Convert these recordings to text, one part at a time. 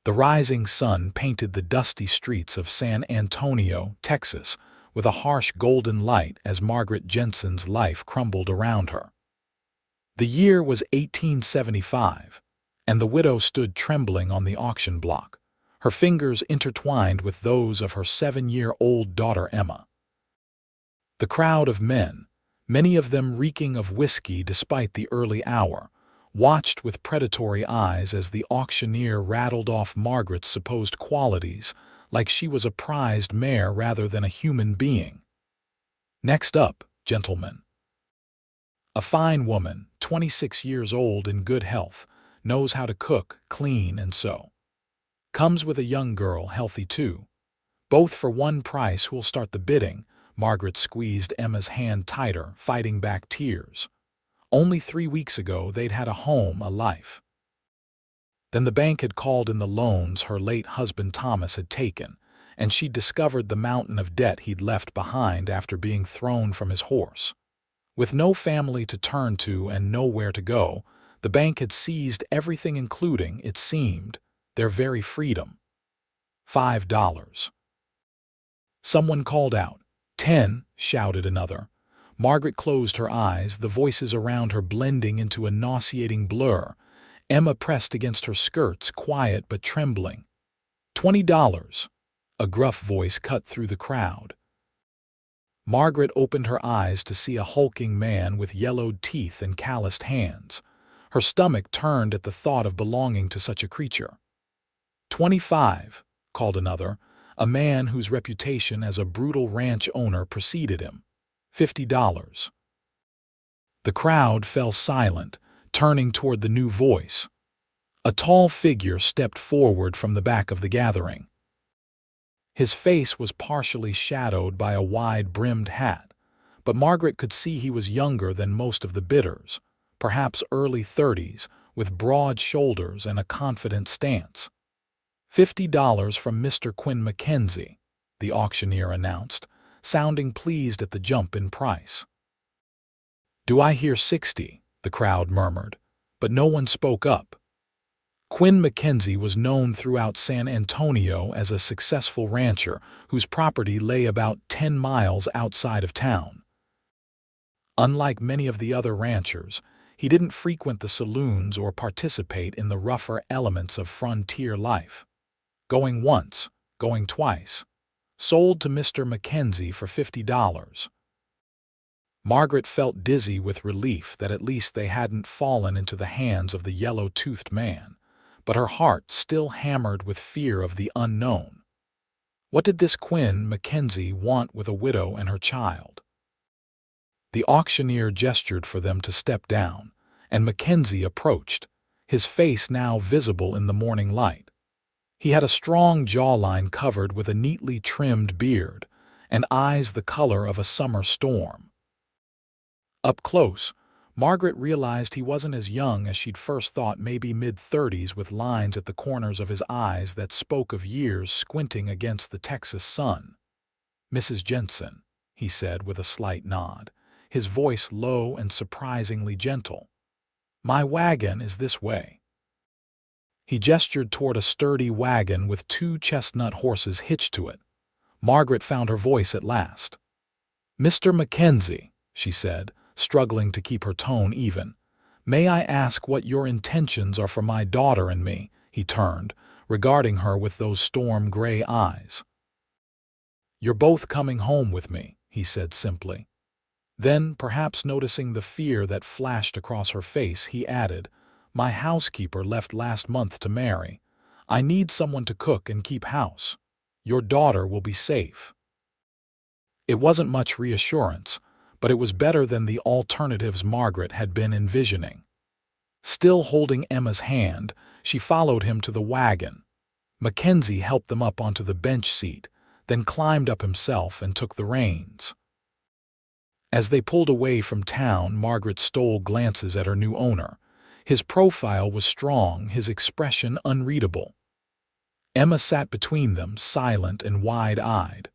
The rising sun painted the dusty streets of San Antonio, Texas, with a harsh golden light as Margaret Jensen's life crumbled around her. The year was 1875, and the widow stood trembling on the auction block, her fingers intertwined with those of her 7-year-old daughter Emma. The crowd of men, many of them reeking of whiskey despite the early hour, watched with predatory eyes as the auctioneer rattled off Margaret's supposed qualities like she was a prized mare rather than a human being. Next up, gentlemen. A fine woman, 26 years old in good health, knows how to cook, clean, and sew. Comes with a young girl, healthy too. Both for one price. Who'll start the bidding? Margaret squeezed Emma's hand tighter, fighting back tears. Only 3 weeks ago they'd had a home, a life. Then the bank had called in the loans her late husband Thomas had taken, and she'd discovered the mountain of debt he'd left behind after being thrown from his horse. With no family to turn to and nowhere to go, the bank had seized everything, including, it seemed, their very freedom. $5. Someone called out. 10, shouted another. Margaret closed her eyes, the voices around her blending into a nauseating blur. Emma pressed against her skirts, quiet but trembling. $20. A gruff voice cut through the crowd. Margaret opened her eyes to see a hulking man with yellowed teeth and calloused hands. Her stomach turned at the thought of belonging to such a creature. 25, called another, a man whose reputation as a brutal ranch owner preceded him. $50. The crowd fell silent, turning toward the new voice. A tall figure stepped forward from the back of the gathering. His face was partially shadowed by a wide-brimmed hat, but Margaret could see he was younger than most of the bidders, perhaps early 30s, with broad shoulders and a confident stance. $50 from Mr. Quinn Mackenzie, the auctioneer announced, sounding pleased at the jump in price. Do I hear 60? The crowd murmured, but no one spoke up. Quinn Mackenzie was known throughout San Antonio as a successful rancher whose property lay about 10 miles outside of town. Unlike many of the other ranchers, he didn't frequent the saloons or participate in the rougher elements of frontier life. Going once, going twice. Sold to Mr. Mackenzie for $50. Margaret felt dizzy with relief that at least they hadn't fallen into the hands of the yellow-toothed man, but her heart still hammered with fear of the unknown. What did this Quinn Mackenzie want with a widow and her child? The auctioneer gestured for them to step down, and Mackenzie approached, his face now visible in the morning light. He had a strong jawline covered with a neatly trimmed beard, and eyes the color of a summer storm. Up close, Margaret realized he wasn't as young as she'd first thought, maybe mid-30s, with lines at the corners of his eyes that spoke of years squinting against the Texas sun. "Mrs. Jensen," he said with a slight nod, his voice low and surprisingly gentle. "My wagon is this way." He gestured toward a sturdy wagon with 2 chestnut horses hitched to it. Margaret found her voice at last. "Mr. Mackenzie," she said, struggling to keep her tone even, "may I ask what your intentions are for my daughter and me?" He turned, regarding her with those storm-gray eyes. "You're both coming home with me," he said simply. Then, perhaps noticing the fear that flashed across her face, he added, "My housekeeper left last month to marry. I need someone to cook and keep house. Your daughter will be safe." It wasn't much reassurance, but it was better than the alternatives Margaret had been envisioning. Still holding Emma's hand, she followed him to the wagon. Mackenzie helped them up onto the bench seat, then climbed up himself and took the reins. As they pulled away from town, Margaret stole glances at her new owner. His profile was strong, his expression unreadable. Emma sat between them, silent and wide-eyed.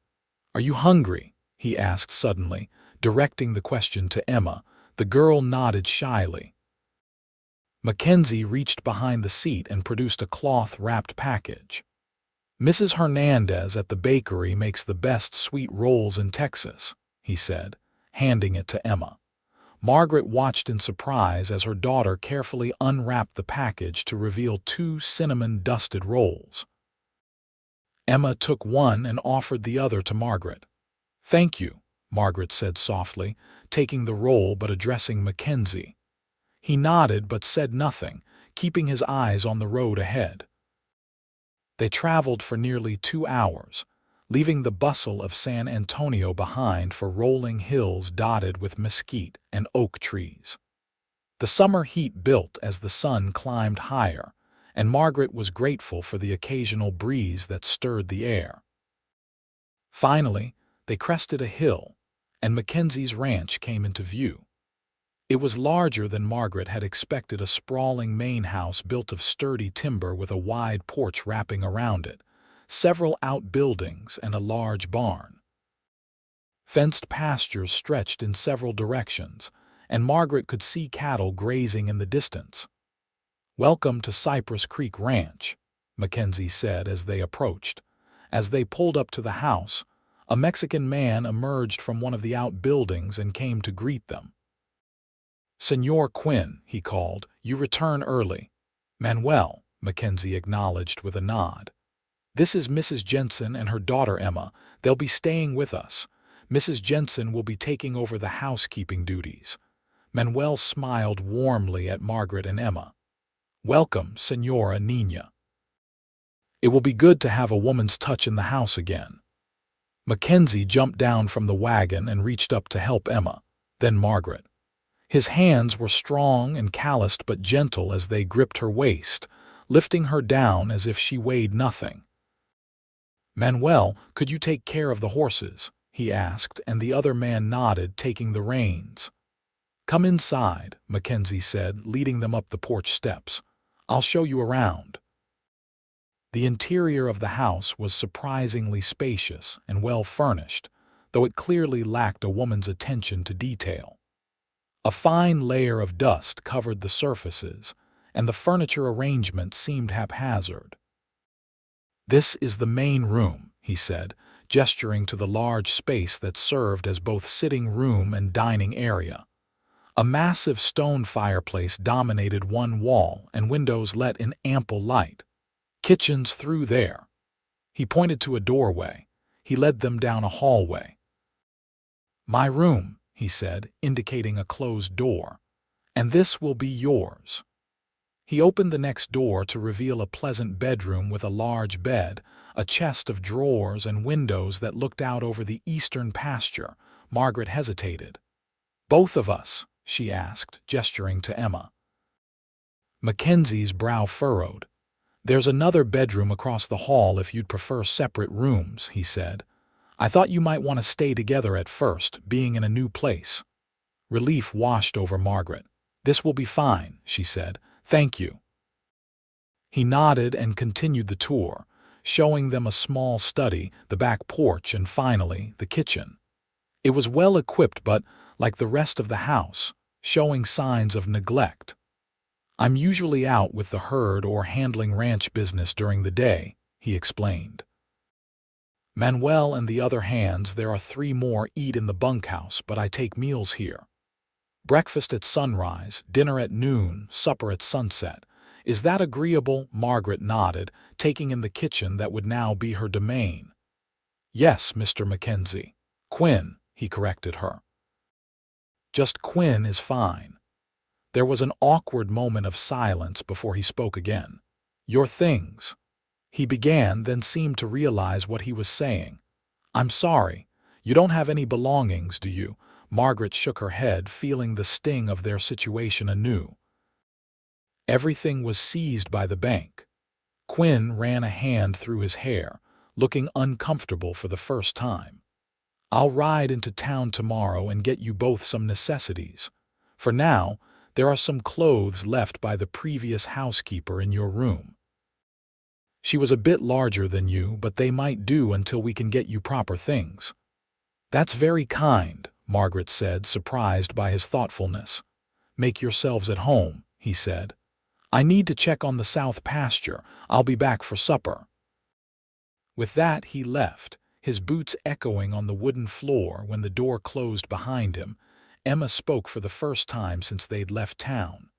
"Are you hungry?" he asked suddenly, directing the question to Emma. The girl nodded shyly. Mackenzie reached behind the seat and produced a cloth-wrapped package. "Mrs. Hernandez at the bakery makes the best sweet rolls in Texas," he said, handing it to Emma. Margaret watched in surprise as her daughter carefully unwrapped the package to reveal 2 cinnamon-dusted rolls. Emma took one and offered the other to Margaret. "Thank you," Margaret said softly, taking the roll but addressing Mackenzie. He nodded but said nothing, keeping his eyes on the road ahead. They traveled for nearly 2 hours, leaving the bustle of San Antonio behind for rolling hills dotted with mesquite and oak trees. The summer heat built as the sun climbed higher, and Margaret was grateful for the occasional breeze that stirred the air. Finally, they crested a hill, and Mackenzie's ranch came into view. It was larger than Margaret had expected, a sprawling main house built of sturdy timber with a wide porch wrapping around it, several outbuildings, and a large barn. Fenced pastures stretched in several directions, and Margaret could see cattle grazing in the distance. "Welcome to Cypress Creek Ranch," Mackenzie said as they approached. As they pulled up to the house, a Mexican man emerged from one of the outbuildings and came to greet them. "Senor Quinn," he called, "you return early." "Manuel," Mackenzie acknowledged with a nod. "This is Mrs. Jensen and her daughter Emma. They'll be staying with us. Mrs. Jensen will be taking over the housekeeping duties." Manuel smiled warmly at Margaret and Emma. "Welcome, Senora Nina. It will be good to have a woman's touch in the house again." Mackenzie jumped down from the wagon and reached up to help Emma, then Margaret. His hands were strong and calloused but gentle as they gripped her waist, lifting her down as if she weighed nothing. "Manuel, could you take care of the horses?" he asked, and the other man nodded, taking the reins. "Come inside," Mackenzie said, leading them up the porch steps. "I'll show you around." The interior of the house was surprisingly spacious and well-furnished, though it clearly lacked a woman's attention to detail. A fine layer of dust covered the surfaces, and the furniture arrangement seemed haphazard. "This is the main room," he said, gesturing to the large space that served as both sitting room and dining area. A massive stone fireplace dominated one wall, and windows let in ample light. "Kitchen's through there." He pointed to a doorway. He led them down a hallway. "My room," he said, indicating a closed door. "And this will be yours." He opened the next door to reveal a pleasant bedroom with a large bed, a chest of drawers, and windows that looked out over the eastern pasture. Margaret hesitated. "Both of us?" she asked, gesturing to Emma. Mackenzie's brow furrowed. "There's another bedroom across the hall if you'd prefer separate rooms," he said. "I thought you might want to stay together at first, being in a new place." Relief washed over Margaret. "This will be fine," she said. "Thank you." He nodded and continued the tour, showing them a small study, the back porch, and finally, the kitchen. It was well equipped but, like the rest of the house, showing signs of neglect. "I'm usually out with the herd or handling ranch business during the day," he explained. "Manuel and the other hands, there are 3 more, eat in the bunkhouse, but I take meals here. Breakfast at sunrise, dinner at noon, supper at sunset. Is that agreeable?" Margaret nodded, taking in the kitchen that would now be her domain. "Yes, Mr. Mackenzie. Quinn," he corrected her. "Just Quinn is fine." There was an awkward moment of silence before he spoke again. "Your things," he began, then seemed to realize what he was saying. "I'm sorry. You don't have any belongings, do you?" Margaret shook her head, feeling the sting of their situation anew. "Everything was seized by the bank." Quinn ran a hand through his hair, looking uncomfortable for the first time. "I'll ride into town tomorrow and get you both some necessities. For now, there are some clothes left by the previous housekeeper in your room. She was a bit larger than you, but they might do until we can get you proper things." "That's very kind," Margaret said, surprised by his thoughtfulness. "Make yourselves at home," he said. I need to check on the south pasture. I'll be back for supper." With that, he left, his boots echoing on the wooden floor. When the door closed behind him, Emma spoke for the first time since they'd left town.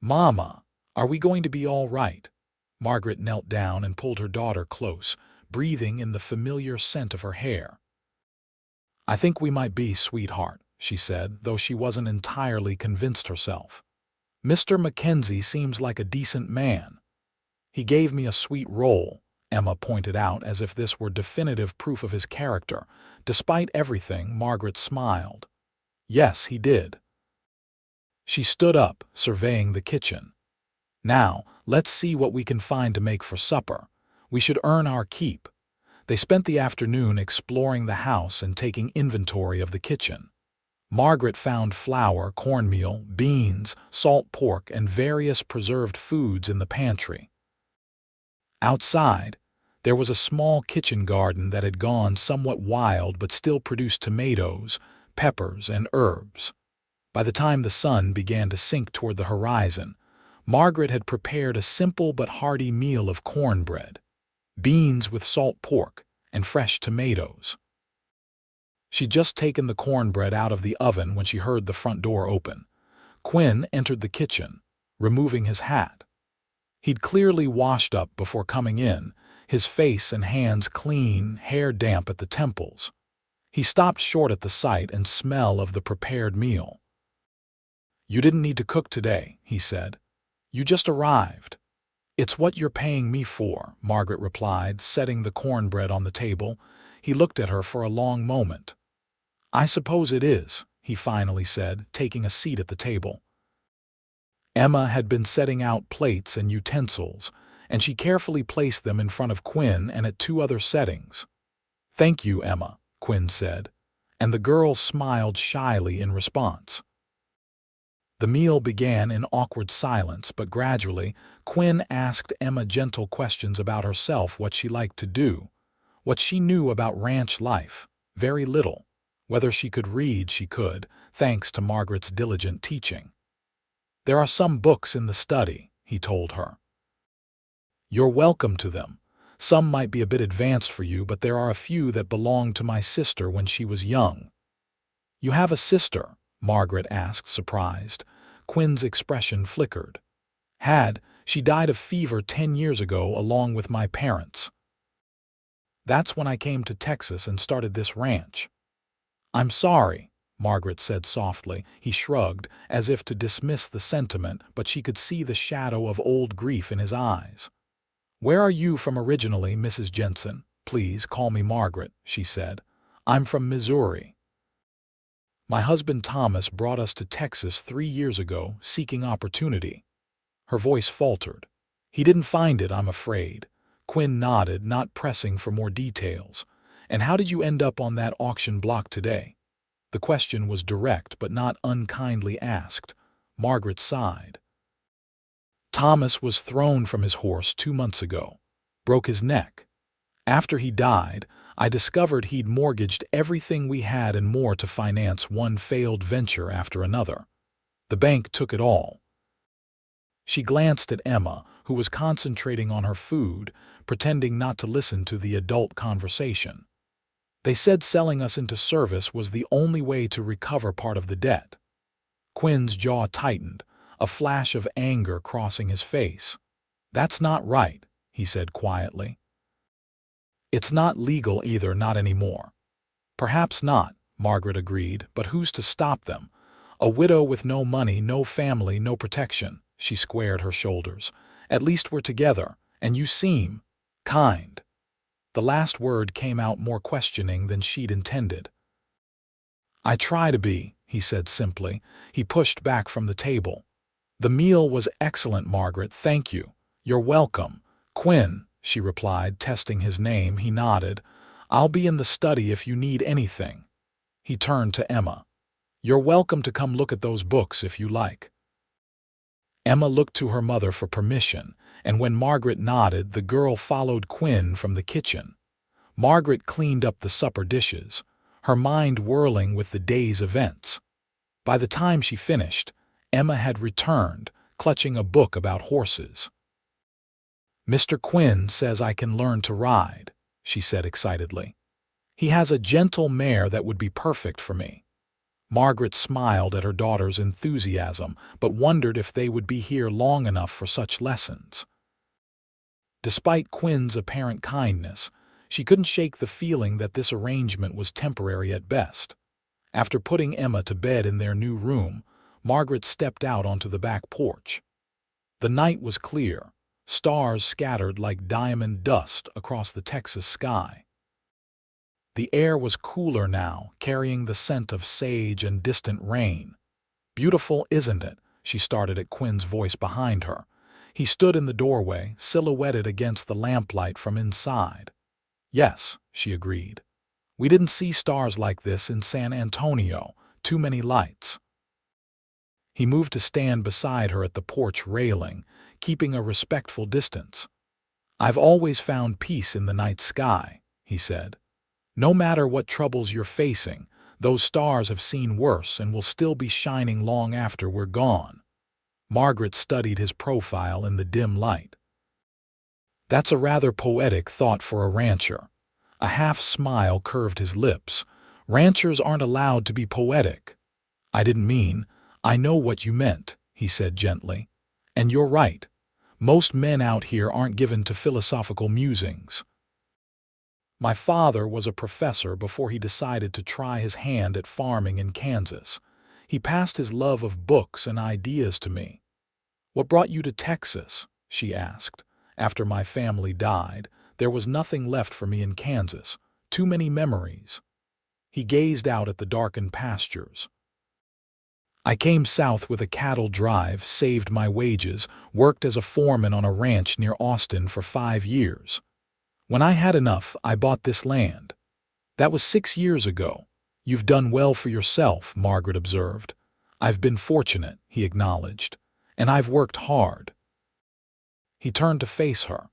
"Mama, are we going to be all right?" Margaret knelt down and pulled her daughter close, breathing in the familiar scent of her hair. "I think we might be, sweetheart," she said, though she wasn't entirely convinced herself. "Mr. Mackenzie seems like a decent man. He gave me a sweet roll," Emma pointed out, as if this were definitive proof of his character. Despite everything, Margaret smiled. "Yes, he did." She stood up, surveying the kitchen. "Now, let's see what we can find to make for supper. We should earn our keep." They spent the afternoon exploring the house and taking inventory of the kitchen. Margaret found flour, cornmeal, beans, salt pork, and various preserved foods in the pantry. Outside, there was a small kitchen garden that had gone somewhat wild but still produced tomatoes, peppers, and herbs. By the time the sun began to sink toward the horizon, Margaret had prepared a simple but hearty meal of cornbread, beans with salt pork, and fresh tomatoes. She'd just taken the cornbread out of the oven when she heard the front door open. Quinn entered the kitchen, removing his hat. He'd clearly washed up before coming in, his face and hands clean, hair damp at the temples. He stopped short at the sight and smell of the prepared meal. "You didn't need to cook today," he said. "You just arrived." "It's what you're paying me for," Margaret replied, setting the cornbread on the table. He looked at her for a long moment. "I suppose it is," he finally said, taking a seat at the table. Emma had been setting out plates and utensils, and she carefully placed them in front of Quinn and at two other settings. "Thank you, Emma," Quinn said, and the girl smiled shyly in response. The meal began in awkward silence, but gradually, Quinn asked Emma gentle questions about herself, what she liked to do, what she knew about ranch life, very little. Whether she could read, she could, thanks to Margaret's diligent teaching. "There are some books in the study," he told her. "You're welcome to them. Some might be a bit advanced for you, but there are a few that belonged to my sister when she was young." "You have a sister?" Margaret asked, surprised. Quinn's expression flickered. She died of fever 10 years ago along with my parents. That's when I came to Texas and started this ranch." "I'm sorry," Margaret said softly. He shrugged, as if to dismiss the sentiment, but she could see the shadow of old grief in his eyes. "Where are you from originally, Mrs. Jensen? Please call me Margaret," she said. "I'm from Missouri. My husband Thomas brought us to Texas 3 years ago, seeking opportunity." Her voice faltered. "He didn't find it, I'm afraid." Quinn nodded, not pressing for more details. "And how did you end up on that auction block today?" The question was direct but not unkindly asked. Margaret sighed. "Thomas was thrown from his horse 2 months ago. Broke his neck. After he died, I discovered he'd mortgaged everything we had and more to finance one failed venture after another. The bank took it all." She glanced at Emma, who was concentrating on her food, pretending not to listen to the adult conversation. "They said selling us into service was the only way to recover part of the debt." Quinn's jaw tightened, a flash of anger crossing his face. "That's not right," he said quietly. "It's not legal either, not anymore." "Perhaps not," Margaret agreed, "but who's to stop them? A widow with no money, no family, no protection." She squared her shoulders. "At least we're together, and you seem kind." The last word came out more questioning than she'd intended. "I try to be," he said simply. He pushed back from the table. "The meal was excellent, Margaret, thank you." "You're welcome." "Quinn," she replied, testing his name. He nodded. "I'll be in the study if you need anything." He turned to Emma. "You're welcome to come look at those books if you like." Emma looked to her mother for permission, and when Margaret nodded, the girl followed Quinn from the kitchen. Margaret cleaned up the supper dishes, her mind whirling with the day's events. By the time she finished, Emma had returned, clutching a book about horses. "Mr. Quinn says I can learn to ride," she said excitedly. "He has a gentle mare that would be perfect for me." Margaret smiled at her daughter's enthusiasm, but wondered if they would be here long enough for such lessons. Despite Quinn's apparent kindness, she couldn't shake the feeling that this arrangement was temporary at best. After putting Emma to bed in their new room, Margaret stepped out onto the back porch. The night was clear, stars scattered like diamond dust across the Texas sky. The air was cooler now, carrying the scent of sage and distant rain. "Beautiful, isn't it?" she started at Quinn's voice behind her. He stood in the doorway, silhouetted against the lamplight from inside. "Yes," she agreed. "We didn't see stars like this in San Antonio. Too many lights." He moved to stand beside her at the porch railing, keeping a respectful distance. "I've always found peace in the night sky," he said. "No matter what troubles you're facing, those stars have seen worse and will still be shining long after we're gone." Margaret studied his profile in the dim light. "That's a rather poetic thought for a rancher." A half-smile curved his lips. "Ranchers aren't allowed to be poetic." "I didn't mean, I know what you meant," he said gently. "And you're right. Most men out here aren't given to philosophical musings. My father was a professor before he decided to try his hand at farming in Kansas. He passed his love of books and ideas to me." "What brought you to Texas?" she asked. "After my family died, there was nothing left for me in Kansas. Too many memories." He gazed out at the darkened pastures. "I came south with a cattle drive, saved my wages, worked as a foreman on a ranch near Austin for 5 years. When I had enough, I bought this land. That was 6 years ago." "You've done well for yourself," Margaret observed. "I've been fortunate," he acknowledged, "and I've worked hard." He turned to face her.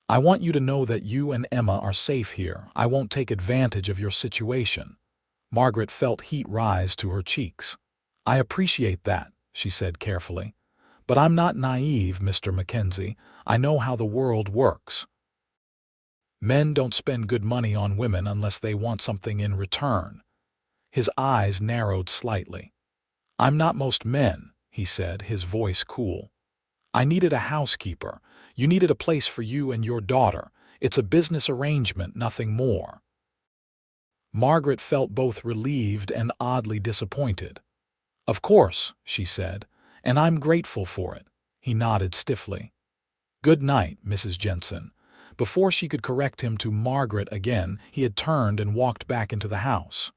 "I want you to know that you and Emma are safe here. I won't take advantage of your situation." Margaret felt heat rise to her cheeks. "I appreciate that," she said carefully. "But I'm not naive, Mr. Mackenzie. I know how the world works. Men don't spend good money on women unless they want something in return." His eyes narrowed slightly. "I'm not most men," he said, his voice cool. "I needed a housekeeper. You needed a place for you and your daughter. It's a business arrangement, nothing more." Margaret felt both relieved and oddly disappointed. "Of course," she said, "and I'm grateful for it." He nodded stiffly. "Good night, Mrs. Jensen." Before she could correct him to Margaret again, he had turned and walked back into the house.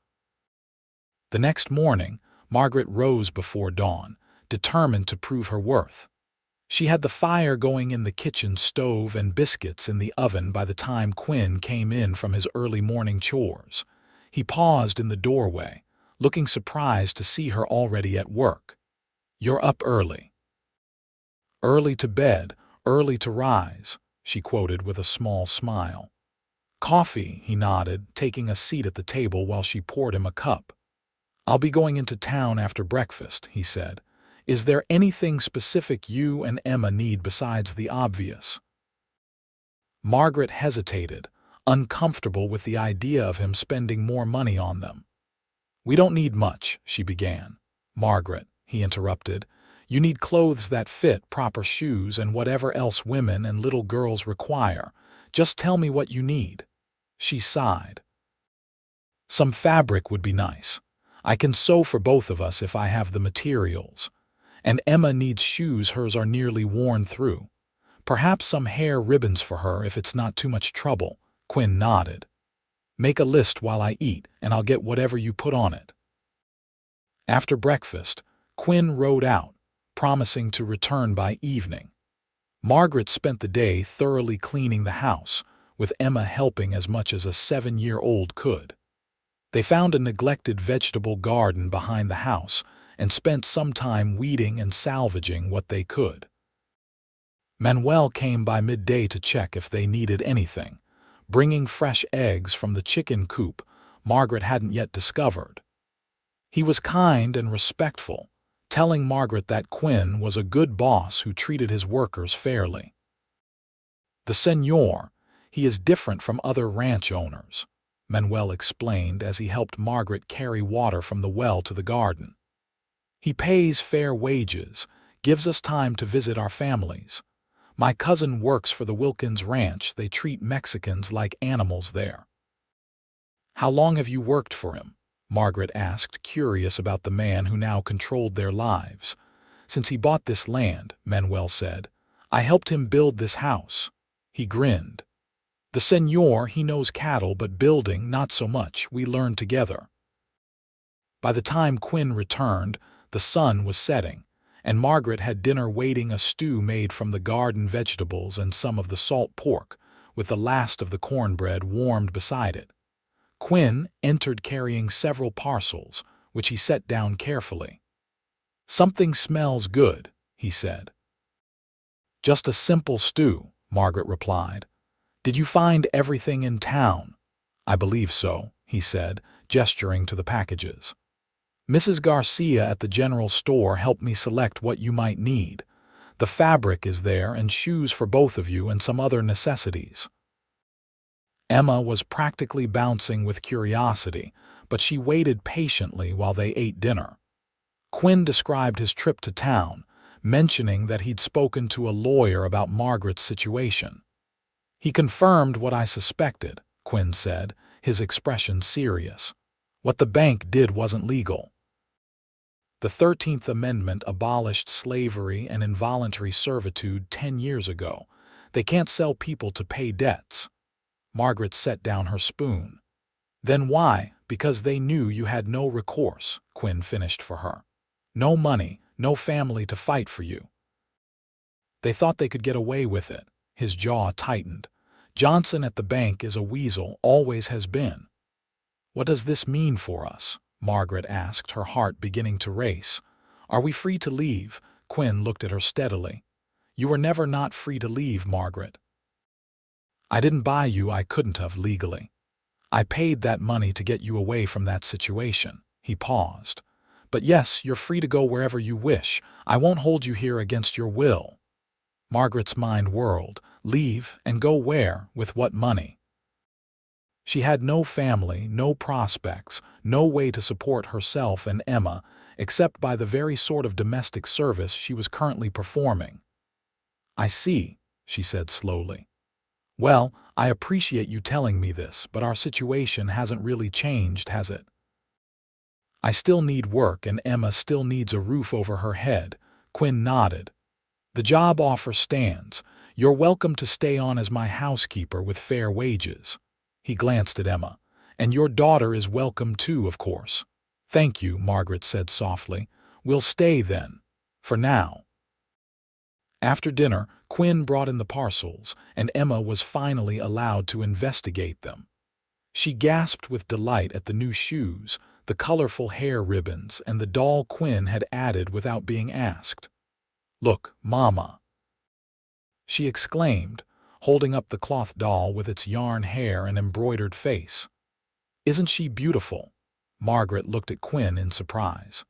The next morning, Margaret rose before dawn, determined to prove her worth. She had the fire going in the kitchen stove and biscuits in the oven by the time Quinn came in from his early morning chores. He paused in the doorway, looking surprised to see her already at work. "You're up early." "Early to bed, early to rise," she quoted with a small smile. "Coffee," he nodded, taking a seat at the table while she poured him a cup. "I'll be going into town after breakfast," he said. "Is there anything specific you and Emma need besides the obvious?" Margaret hesitated, uncomfortable with the idea of him spending more money on them. "We don't need much," she began. "Margaret," he interrupted, "you need clothes that fit, proper shoes, and whatever else women and little girls require. Just tell me what you need." She sighed. "Some fabric would be nice. I can sew for both of us if I have the materials. And Emma needs shoes, hers are nearly worn through. Perhaps some hair ribbons for her if it's not too much trouble." Quinn nodded. "Make a list while I eat, and I'll get whatever you put on it." After breakfast, Quinn rode out, promising to return by evening. Margaret spent the day thoroughly cleaning the house, with Emma helping as much as a 7-year-old could. They found a neglected vegetable garden behind the house and spent some time weeding and salvaging what they could. Manuel came by midday to check if they needed anything, bringing fresh eggs from the chicken coop Margaret hadn't yet discovered. He was kind and respectful, telling Margaret that Quinn was a good boss who treated his workers fairly. "The señor, he is different from other ranch owners," Manuel explained as he helped Margaret carry water from the well to the garden. "He pays fair wages, gives us time to visit our families. My cousin works for the Wilkins Ranch. They treat Mexicans like animals there." "How long have you worked for him?" Margaret asked, curious about the man who now controlled their lives. "Since he bought this land," Manuel said. "I helped him build this house." He grinned. "The señor, he knows cattle, but building, not so much. We learned together." By the time Quinn returned, the sun was setting, and Margaret had dinner waiting, a stew made from the garden vegetables and some of the salt pork, with the last of the cornbread warmed beside it. Quinn entered carrying several parcels, which he set down carefully. "Something smells good," he said. "Just a simple stew," Margaret replied. "Did you find everything in town?" "I believe so," he said, gesturing to the packages. "Mrs. Garcia at the general store helped me select what you might need. The fabric is there and shoes for both of you and some other necessities." Emma was practically bouncing with curiosity, but she waited patiently while they ate dinner. Quinn described his trip to town, mentioning that he'd spoken to a lawyer about Margaret's situation. "He confirmed what I suspected," Quinn said, his expression serious. "What the bank did wasn't legal. The 13th Amendment abolished slavery and involuntary servitude 10 years ago. They can't sell people to pay debts." Margaret set down her spoon. "Then why?" "Because they knew you had no recourse," Quinn finished for her. "No money, no family to fight for you. They thought they could get away with it." His jaw tightened. "Johnson at the bank is a weasel, always has been." "What does this mean for us?" Margaret asked, her heart beginning to race. "Are we free to leave?" Quinn looked at her steadily. "You were never not free to leave, Margaret. I didn't buy you. I couldn't have legally. I paid that money to get you away from that situation." He paused. "But yes, you're free to go wherever you wish. I won't hold you here against your will." Margaret's mind whirled. Leave, and go where? With what money? She had no family, no prospects, no way to support herself and Emma, except by the very sort of domestic service she was currently performing. "I see," she said slowly. "Well, I appreciate you telling me this, but our situation hasn't really changed, has it? I still need work and Emma still needs a roof over her head." Quinn nodded. "The job offer stands. You're welcome to stay on as my housekeeper with fair wages." He glanced at Emma. "And your daughter is welcome too, of course." "Thank you," Margaret said softly. "We'll stay then. For now." After dinner, Quinn brought in the parcels, and Emma was finally allowed to investigate them. She gasped with delight at the new shoes, the colorful hair ribbons, and the doll Quinn had added without being asked. "Look, Mama," she exclaimed, holding up the cloth doll with its yarn hair and embroidered face. "Isn't she beautiful?" Margaret looked at Quinn in surprise.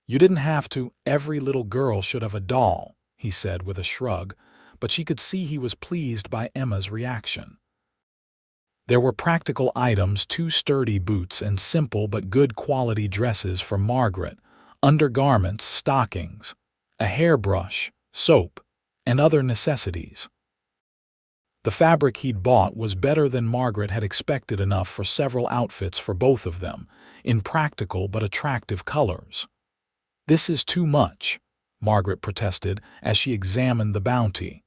"You didn't have to. Every little girl should have a doll," he said with a shrug, but she could see he was pleased by Emma's reaction. There were practical items, 2 sturdy boots and simple but good quality dresses for Margaret, undergarments, stockings, a hairbrush, soap, and other necessities. The fabric he'd bought was better than Margaret had expected, enough for several outfits for both of them, in practical but attractive colors. "This is too much," Margaret protested as she examined the bounty.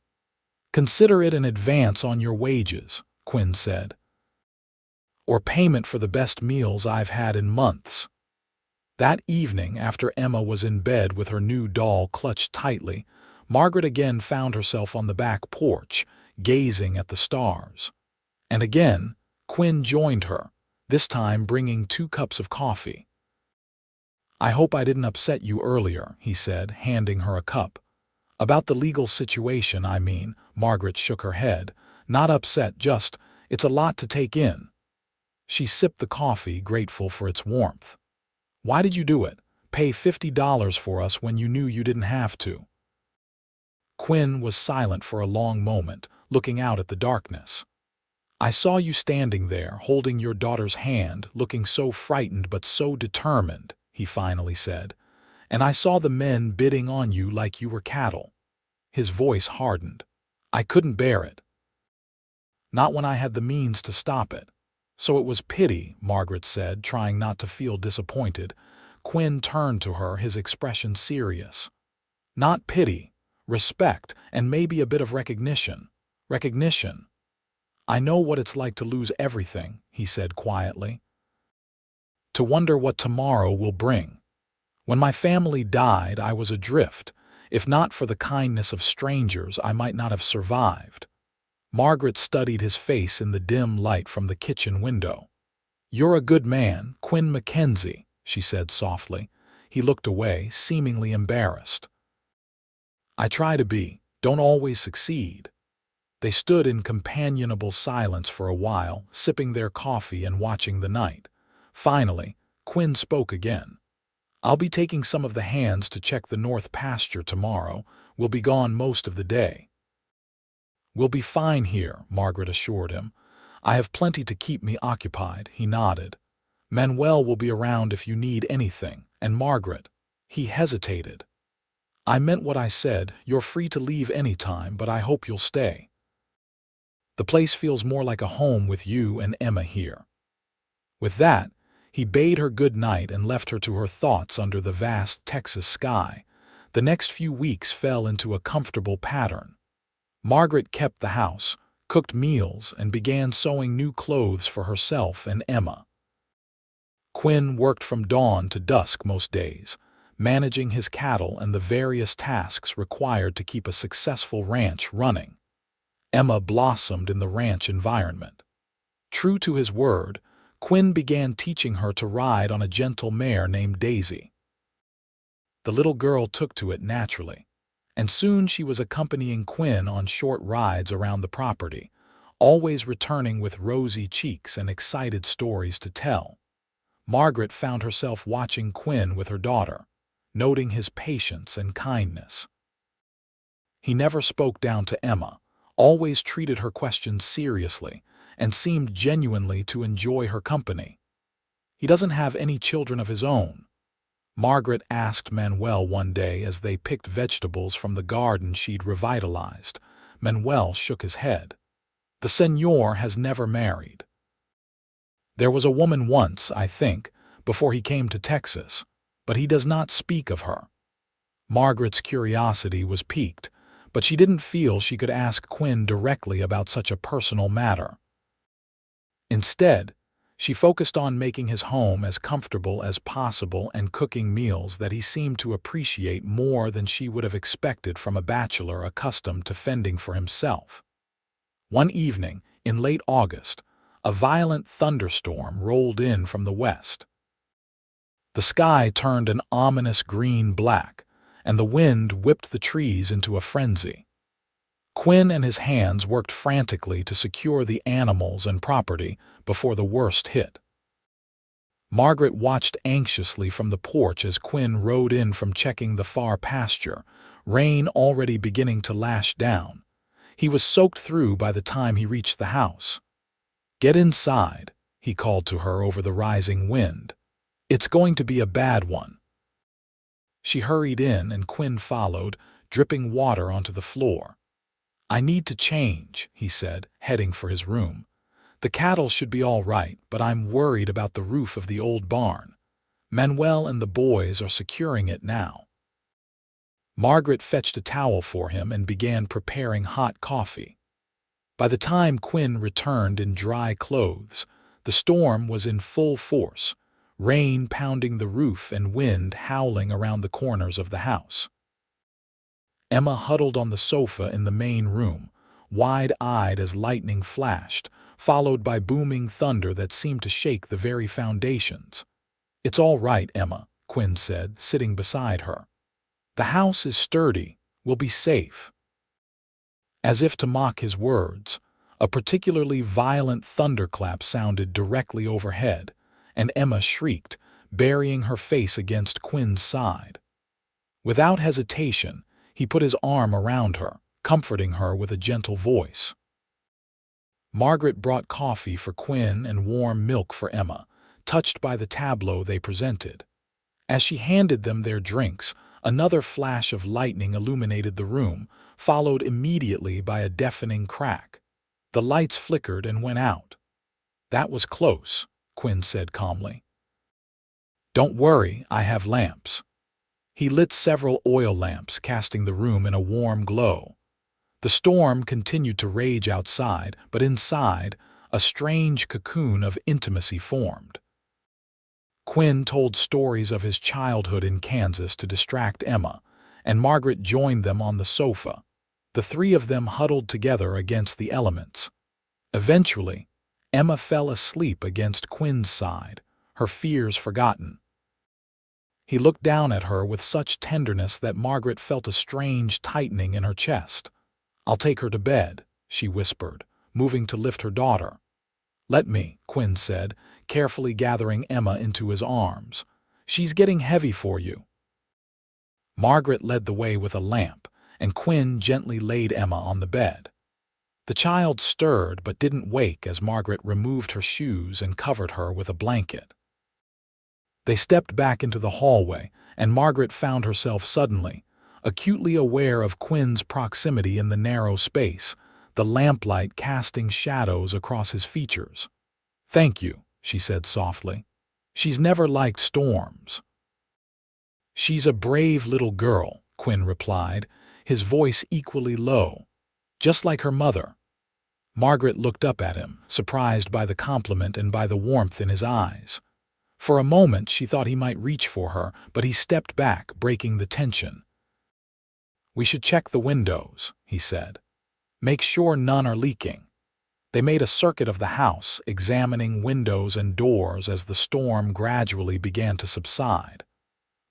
"Consider it an advance on your wages," Quinn said. "Or payment for the best meals I've had in months." That evening, after Emma was in bed with her new doll clutched tightly, Margaret again found herself on the back porch, gazing at the stars. And again, Quinn joined her, this time bringing 2 cups of coffee. "I hope I didn't upset you earlier," he said, handing her a cup. "About the legal situation, I mean." Margaret shook her head. "Not upset, just, it's a lot to take in." She sipped the coffee, grateful for its warmth. "Why did you do it?" Pay $50 for us when you knew you didn't have to." Quinn was silent for a long moment, looking out at the darkness. "I saw you standing there, holding your daughter's hand, looking so frightened but so determined," he finally said. "And I saw the men bidding on you like you were cattle." His voice hardened. "I couldn't bear it. Not when I had the means to stop it." "So it was pity," Margaret said, trying not to feel disappointed. Quinn turned to her, his expression serious. "Not pity. Respect, and maybe a bit of recognition." "Recognition." "I know what it's like to lose everything," he said quietly. "To wonder what tomorrow will bring. When my family died, I was adrift. If not for the kindness of strangers, I might not have survived." Margaret studied his face in the dim light from the kitchen window. "You're a good man, Quinn Mackenzie," she said softly. He looked away, seemingly embarrassed. "I try to be. Don't always succeed." They stood in companionable silence for a while, sipping their coffee and watching the night. Finally, Quinn spoke again. "I'll be taking some of the hands to check the north pasture tomorrow. We'll be gone most of the day." "We'll be fine here," Margaret assured him. "I have plenty to keep me occupied," he nodded. "Manuel will be around if you need anything, and Margaret." He hesitated. "I meant what I said. You're free to leave any time, but I hope you'll stay. The place feels more like a home with you and Emma here." With that, he bade her good night and left her to her thoughts under the vast Texas sky. The next few weeks fell into a comfortable pattern. Margaret kept the house, cooked meals, and began sewing new clothes for herself and Emma. Quinn worked from dawn to dusk most days, managing his cattle and the various tasks required to keep a successful ranch running. Emma blossomed in the ranch environment. True to his word, Quinn began teaching her to ride on a gentle mare named Daisy. The little girl took to it naturally, and soon she was accompanying Quinn on short rides around the property, always returning with rosy cheeks and excited stories to tell. Margaret found herself watching Quinn with her daughter, noting his patience and kindness. He never spoke down to Emma, always treated her questions seriously, and seemed genuinely to enjoy her company. "He doesn't have any children of his own?" Margaret asked Manuel one day as they picked vegetables from the garden she'd revitalized. Manuel shook his head. "The señor has never married. There was a woman once, I think, before he came to Texas, but he does not speak of her." Margaret's curiosity was piqued, but she didn't feel she could ask Quinn directly about such a personal matter. Instead, she focused on making his home as comfortable as possible and cooking meals that he seemed to appreciate more than she would have expected from a bachelor accustomed to fending for himself. One evening, in late August, a violent thunderstorm rolled in from the west. The sky turned an ominous green-black, and the wind whipped the trees into a frenzy. Quinn and his hands worked frantically to secure the animals and property before the worst hit. Margaret watched anxiously from the porch as Quinn rode in from checking the far pasture, rain already beginning to lash down. He was soaked through by the time he reached the house. "Get inside," he called to her over the rising wind. "It's going to be a bad one." She hurried in and Quinn followed, dripping water onto the floor. "I need to change," he said, heading for his room. "The cattle should be all right, but I'm worried about the roof of the old barn. Manuel and the boys are securing it now." Margaret fetched a towel for him and began preparing hot coffee. By the time Quinn returned in dry clothes, the storm was in full force, rain pounding the roof and wind howling around the corners of the house. Emma huddled on the sofa in the main room, wide-eyed as lightning flashed, followed by booming thunder that seemed to shake the very foundations. "It's all right, Emma," Quinn said, sitting beside her. "The house is sturdy. We'll be safe." As if to mock his words, a particularly violent thunderclap sounded directly overhead, and Emma shrieked, burying her face against Quinn's side. Without hesitation, he put his arm around her, comforting her with a gentle voice. Margaret brought coffee for Quinn and warm milk for Emma, touched by the tableau they presented. As she handed them their drinks, another flash of lightning illuminated the room, followed immediately by a deafening crack. The lights flickered and went out. "That was close," Quinn said calmly. "Don't worry, I have lamps." He lit several oil lamps, casting the room in a warm glow. The storm continued to rage outside, but inside, a strange cocoon of intimacy formed. Quinn told stories of his childhood in Kansas to distract Emma, and Margaret joined them on the sofa. The three of them huddled together against the elements. Eventually, Emma fell asleep against Quinn's side, her fears forgotten. He looked down at her with such tenderness that Margaret felt a strange tightening in her chest. "I'll take her to bed," she whispered, moving to lift her daughter. "Let me," Quinn said, carefully gathering Emma into his arms. "She's getting heavy for you." Margaret led the way with a lamp, and Quinn gently laid Emma on the bed. The child stirred but didn't wake as Margaret removed her shoes and covered her with a blanket. They stepped back into the hallway, and Margaret found herself suddenly, acutely aware of Quinn's proximity in the narrow space, the lamplight casting shadows across his features. "Thank you," she said softly. "She's never liked storms." "She's a brave little girl," Quinn replied, his voice equally low. "Just like her mother." Margaret looked up at him, surprised by the compliment and by the warmth in his eyes. For a moment she thought he might reach for her, but he stepped back, breaking the tension. "We should check the windows," he said. "Make sure none are leaking." They made a circuit of the house, examining windows and doors as the storm gradually began to subside.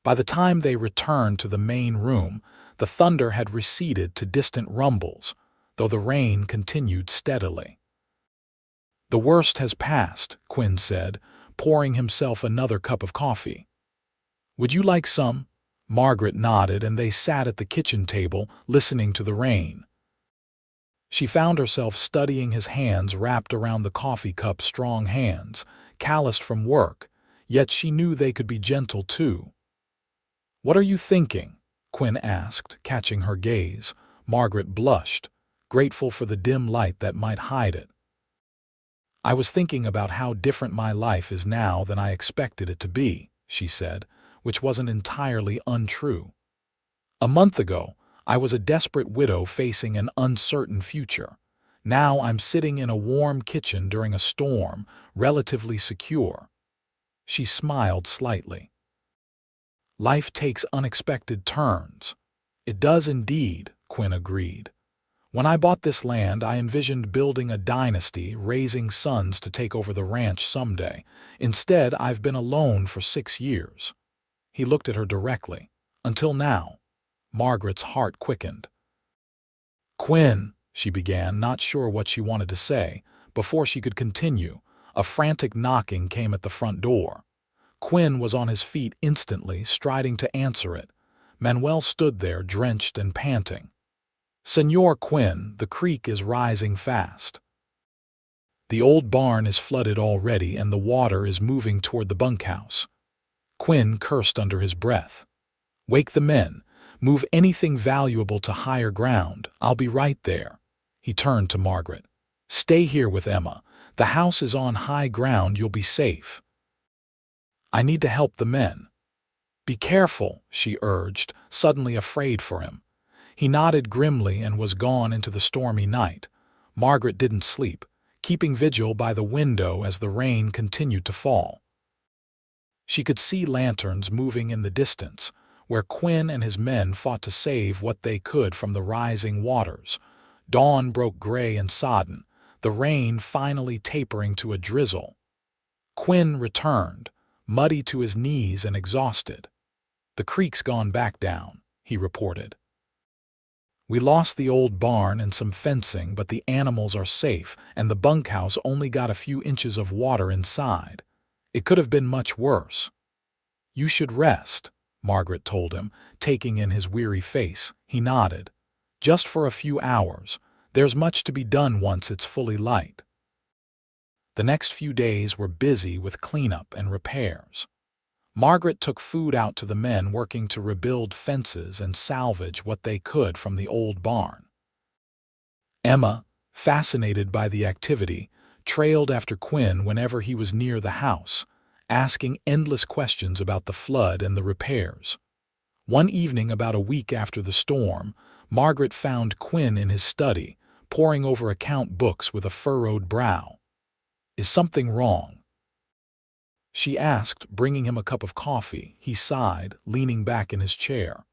By the time they returned to the main room, the thunder had receded to distant rumbles, though the rain continued steadily. "The worst has passed," Quinn said, pouring himself another cup of coffee. "Would you like some?" Margaret nodded, and they sat at the kitchen table, listening to the rain. She found herself studying his hands wrapped around the coffee cup's strong hands, calloused from work, yet she knew they could be gentle too. "What are you thinking?" Quinn asked, catching her gaze. Margaret blushed, grateful for the dim light that might hide it. "I was thinking about how different my life is now than I expected it to be," she said, which wasn't entirely untrue. "A month ago, I was a desperate widow facing an uncertain future. Now I'm sitting in a warm kitchen during a storm, relatively secure." She smiled slightly. "Life takes unexpected turns." "It does indeed," Quinn agreed. "When I bought this land, I envisioned building a dynasty, raising sons to take over the ranch someday. Instead, I've been alone for 6 years. He looked at her directly. "Until now." Margaret's heart quickened. "Quinn," she began, not sure what she wanted to say. Before she could continue, a frantic knocking came at the front door. Quinn was on his feet instantly, striding to answer it. Manuel stood there, drenched and panting. "Senor Quinn, the creek is rising fast. The old barn is flooded already, and the water is moving toward the bunkhouse." Quinn cursed under his breath. "Wake the men. Move anything valuable to higher ground. I'll be right there." He turned to Margaret. "Stay here with Emma. The house is on high ground. You'll be safe." "I need to help the men." "Be careful," she urged, suddenly afraid for him. He nodded grimly and was gone into the stormy night. Margaret didn't sleep, keeping vigil by the window as the rain continued to fall. She could see lanterns moving in the distance, where Quinn and his men fought to save what they could from the rising waters. Dawn broke gray and sodden, the rain finally tapering to a drizzle. Quinn returned, muddy to his knees and exhausted. "The creek's gone back down," he reported. "We lost the old barn and some fencing, but the animals are safe, and the bunkhouse only got a few inches of water inside. It could have been much worse." "You should rest," Margaret told him, taking in his weary face. He nodded. "Just for a few hours. There's much to be done once it's fully light." The next few days were busy with cleanup and repairs. Margaret took food out to the men working to rebuild fences and salvage what they could from the old barn. Emma, fascinated by the activity, trailed after Quinn whenever he was near the house, asking endless questions about the flood and the repairs. One evening about a week after the storm, Margaret found Quinn in his study, poring over account books with a furrowed brow. "Is something wrong?" she asked, bringing him a cup of coffee. He sighed, leaning back in his chair.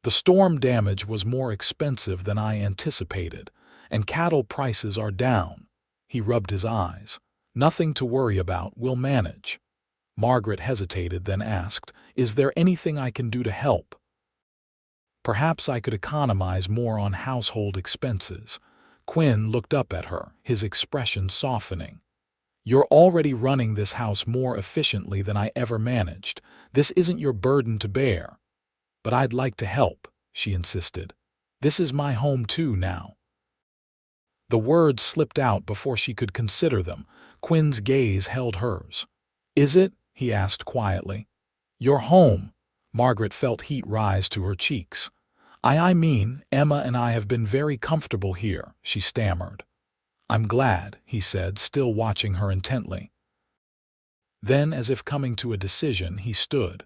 "The storm damage was more expensive than I anticipated, and cattle prices are down." He rubbed his eyes. "Nothing to worry about, we'll manage." Margaret hesitated, then asked, "Is there anything I can do to help?" "Perhaps I could economize more on household expenses." Quinn looked up at her, his expression softening. "You're already running this house more efficiently than I ever managed. This isn't your burden to bear." "But I'd like to help," she insisted. "This is my home too now." The words slipped out before she could consider them. Quinn's gaze held hers. "Is it?" he asked quietly. "Your home." Margaret felt heat rise to her cheeks. I mean, Emma and I have been very comfortable here," she stammered. "I'm glad," he said, still watching her intently. Then, as if coming to a decision, he stood.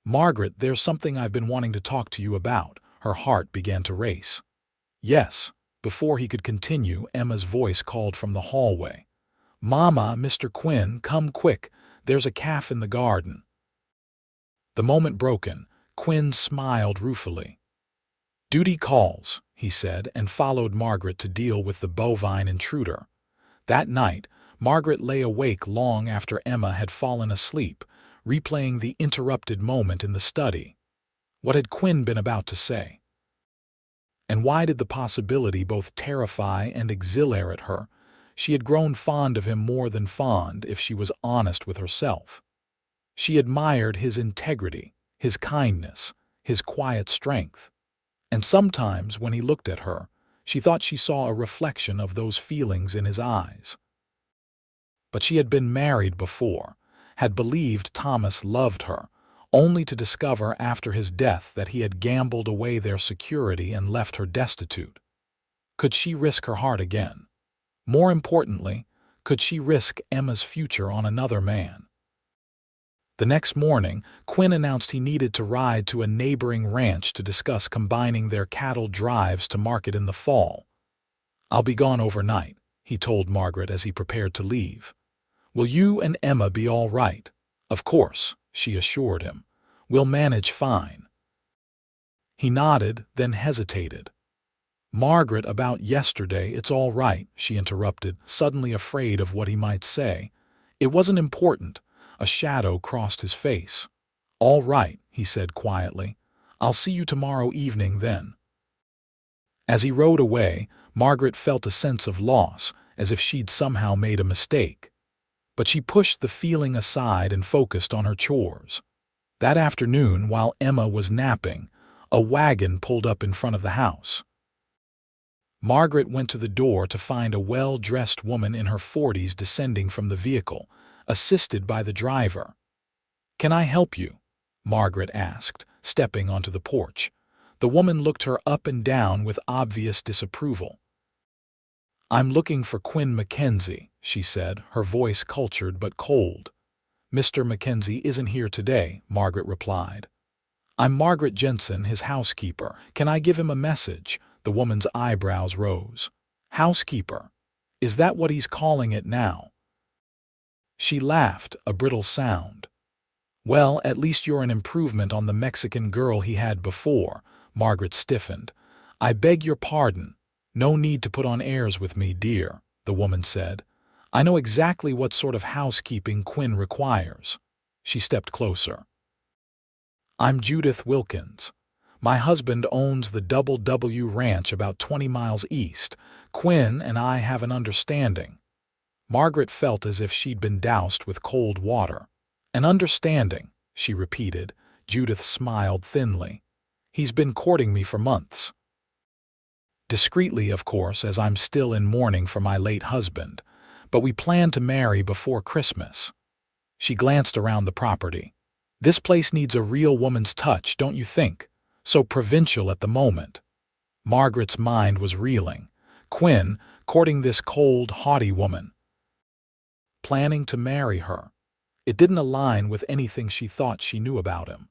"Margaret, there's something I've been wanting to talk to you about." Her heart began to race. "Yes." Before he could continue, Emma's voice called from the hallway. "Mama, Mr. Quinn, come quick. There's a calf in the garden." The moment broken, Quinn smiled ruefully. "Duty calls," he said, and followed Margaret to deal with the bovine intruder. That night, Margaret lay awake long after Emma had fallen asleep, replaying the interrupted moment in the study. What had Quinn been about to say? And why did the possibility both terrify and exhilarate her? She had grown fond of him, more than fond if she was honest with herself. She admired his integrity, his kindness, his quiet strength. And sometimes, when he looked at her, she thought she saw a reflection of those feelings in his eyes. But she had been married before, had believed Thomas loved her, only to discover after his death that he had gambled away their security and left her destitute. Could she risk her heart again? More importantly, could she risk Emma's future on another man? The next morning, Quinn announced he needed to ride to a neighboring ranch to discuss combining their cattle drives to market in the fall. "I'll be gone overnight," he told Margaret as he prepared to leave. "Will you and Emma be all right?" "Of course," she assured him. "We'll manage fine." He nodded, then hesitated. "Margaret, about yesterday, it's all right," she interrupted, suddenly afraid of what he might say. "It wasn't important." A shadow crossed his face. "All right," he said quietly. "I'll see you tomorrow evening then." As he rode away, Margaret felt a sense of loss, as if she'd somehow made a mistake. But she pushed the feeling aside and focused on her chores. That afternoon, while Emma was napping, a wagon pulled up in front of the house. Margaret went to the door to find a well-dressed woman in her 40s descending from the vehicle, assisted by the driver. "Can I help you?" Margaret asked, stepping onto the porch. The woman looked her up and down with obvious disapproval. "I'm looking for Quinn Mackenzie," she said, her voice cultured but cold. "Mr. Mackenzie isn't here today," Margaret replied. "I'm Margaret Jensen, his housekeeper. Can I give him a message?" The woman's eyebrows rose. "Housekeeper? Is that what he's calling it now?" She laughed, a brittle sound. "Well, at least you're an improvement on the Mexican girl he had before." Margaret stiffened. "I beg your pardon. No need to put on airs with me, dear," the woman said. "I know exactly what sort of housekeeping Quinn requires." She stepped closer. "I'm Judith Wilkins. My husband owns the Double W Ranch about 20 miles east. Quinn and I have an understanding." Margaret felt as if she'd been doused with cold water. "An understanding," she repeated. Judith smiled thinly. He's been courting me for months. Discreetly, of course, as I'm still in mourning for my late husband, but we plan to marry before Christmas. She glanced around the property. This place needs a real woman's touch, don't you think? So provincial at the moment. Margaret's mind was reeling. Quinn, courting this cold, haughty woman. Planning to marry her. It didn't align with anything she thought she knew about him.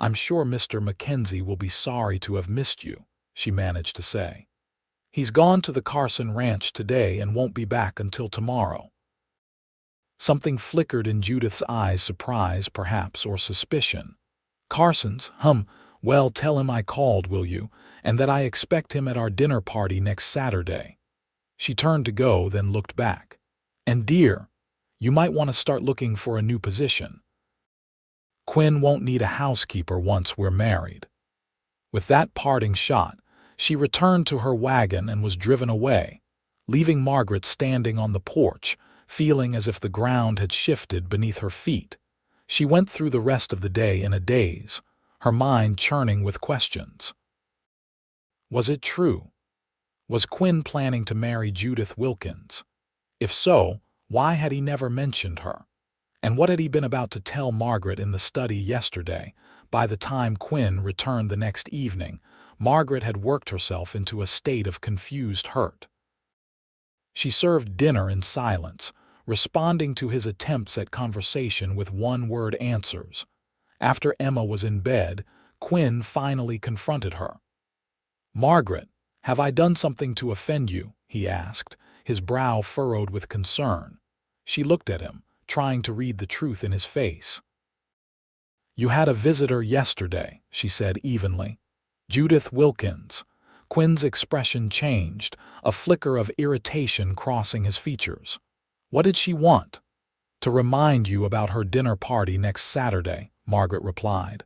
I'm sure Mr. Mackenzie will be sorry to have missed you, she managed to say. He's gone to the Carson Ranch today and won't be back until tomorrow. Something flickered in Judith's eyes, surprise, perhaps, or suspicion. Carson's? Well, tell him I called, will you, and that I expect him at our dinner party next Saturday. She turned to go, then looked back. And dear, you might want to start looking for a new position. Quinn won't need a housekeeper once we're married. With that parting shot, she returned to her wagon and was driven away, leaving Margaret standing on the porch, feeling as if the ground had shifted beneath her feet. She went through the rest of the day in a daze, her mind churning with questions. Was it true? Was Quinn planning to marry Judith Wilkins? If so, why had he never mentioned her? And what had he been about to tell Margaret in the study yesterday? By the time Quinn returned the next evening, Margaret had worked herself into a state of confused hurt. She served dinner in silence, responding to his attempts at conversation with one-word answers. After Emma was in bed, Quinn finally confronted her. "Margaret, have I done something to offend you?" he asked, his brow furrowed with concern. She looked at him, trying to read the truth in his face. "You had a visitor yesterday," she said evenly. "Judith Wilkins." Quinn's expression changed, a flicker of irritation crossing his features. "What did she want?" "To remind you about her dinner party next Saturday," Margaret replied.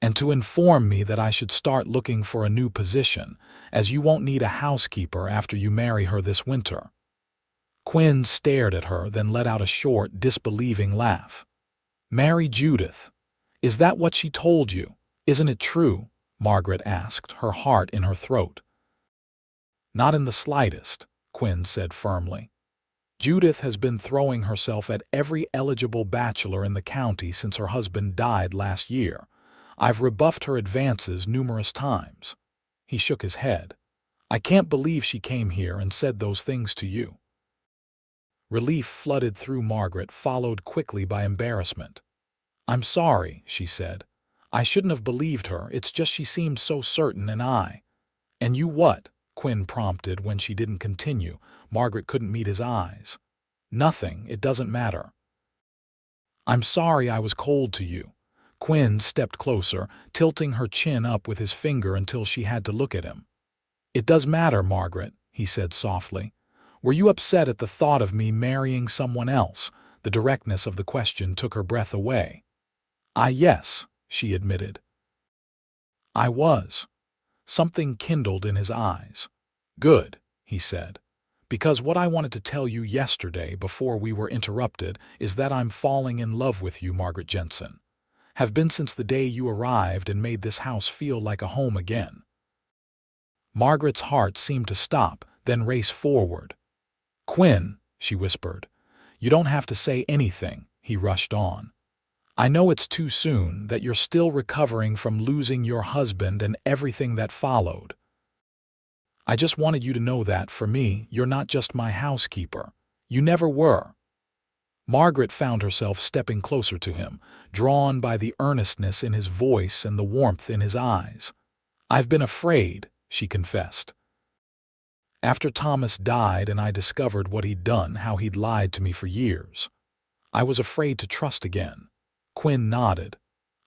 "And to inform me that I should start looking for a new position, as you won't need a housekeeper after you marry her this winter." Quinn stared at her, then let out a short, disbelieving laugh. "Marry Judith? Is that what she told you? Isn't it true?" Margaret asked, her heart in her throat. "Not in the slightest," Quinn said firmly. "Judith has been throwing herself at every eligible bachelor in the county since her husband died last year. I've rebuffed her advances numerous times." He shook his head. "I can't believe she came here and said those things to you." Relief flooded through Margaret, followed quickly by embarrassment. "I'm sorry," she said. "I shouldn't have believed her, it's just she seemed so certain and I—" "And you what?" Quinn prompted when she didn't continue. Margaret couldn't meet his eyes. "Nothing, it doesn't matter." "I'm sorry I was cold to you." Quinn stepped closer, tilting her chin up with his finger until she had to look at him. "It does matter, Margaret," he said softly. "Were you upset at the thought of me marrying someone else?" The directness of the question took her breath away. Yes," she admitted. "I was." Something kindled in his eyes. "Good," he said. "Because what I wanted to tell you yesterday before we were interrupted is that I'm falling in love with you, Margaret Jensen. Have been since the day you arrived and made this house feel like a home again." Margaret's heart seemed to stop, then race forward. "Quinn," she whispered. "You don't have to say anything," he rushed on. "I know it's too soon, that you're still recovering from losing your husband and everything that followed. I just wanted you to know that, for me, you're not just my housekeeper. You never were." Margaret found herself stepping closer to him, drawn by the earnestness in his voice and the warmth in his eyes. "I've been afraid," she confessed. "After Thomas died and I discovered what he'd done, how he'd lied to me for years, I was afraid to trust again." Quinn nodded.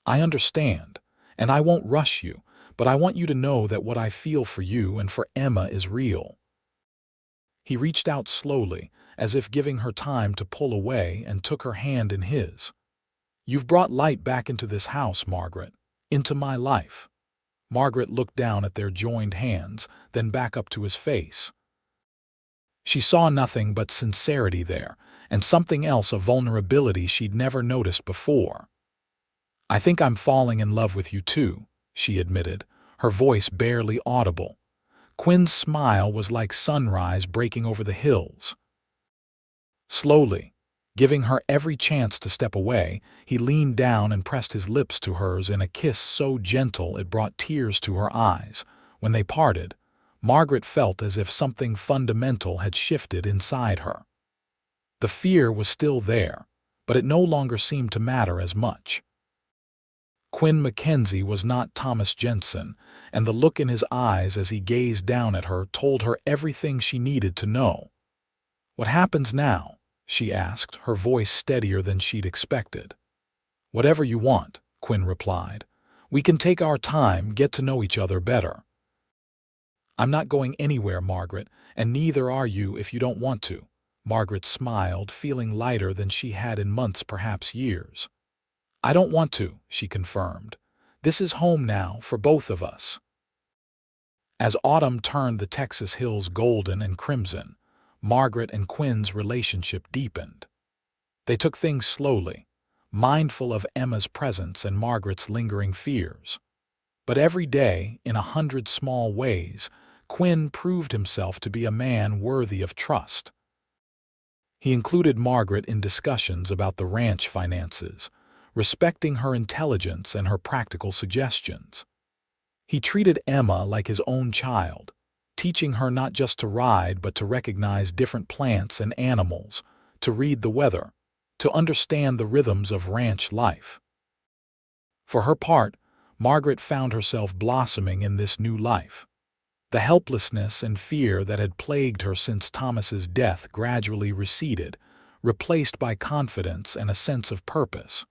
"I understand, and I won't rush you, but I want you to know that what I feel for you and for Emma is real." He reached out slowly, as if giving her time to pull away, and took her hand in his. "You've brought light back into this house, Margaret, into my life." Margaret looked down at their joined hands, then back up to his face. She saw nothing but sincerity there, and something else, a vulnerability she'd never noticed before. "I think I'm falling in love with you too," she admitted, her voice barely audible. Quinn's smile was like sunrise breaking over the hills. Slowly, giving her every chance to step away, he leaned down and pressed his lips to hers in a kiss so gentle it brought tears to her eyes. When they parted, Margaret felt as if something fundamental had shifted inside her. The fear was still there, but it no longer seemed to matter as much. Quinn Mackenzie was not Thomas Jensen, and the look in his eyes as he gazed down at her told her everything she needed to know. "What happens now?" she asked, her voice steadier than she'd expected. "Whatever you want," Quinn replied. "We can take our time, get to know each other better." "I'm not going anywhere, Margaret, and neither are you if you don't want to." Margaret smiled, feeling lighter than she had in months, perhaps years. "I don't want to," she confirmed. "This is home now for both of us." As autumn turned the Texas hills golden and crimson, Margaret and Quinn's relationship deepened. They took things slowly, mindful of Emma's presence and Margaret's lingering fears. But every day, in 100 small ways, Quinn proved himself to be a man worthy of trust. He included Margaret in discussions about the ranch finances, respecting her intelligence and her practical suggestions. He treated Emma like his own child, teaching her not just to ride but to recognize different plants and animals, to read the weather, to understand the rhythms of ranch life. For her part, Margaret found herself blossoming in this new life. The helplessness and fear that had plagued her since Thomas's death gradually receded, replaced by confidence and a sense of purpose.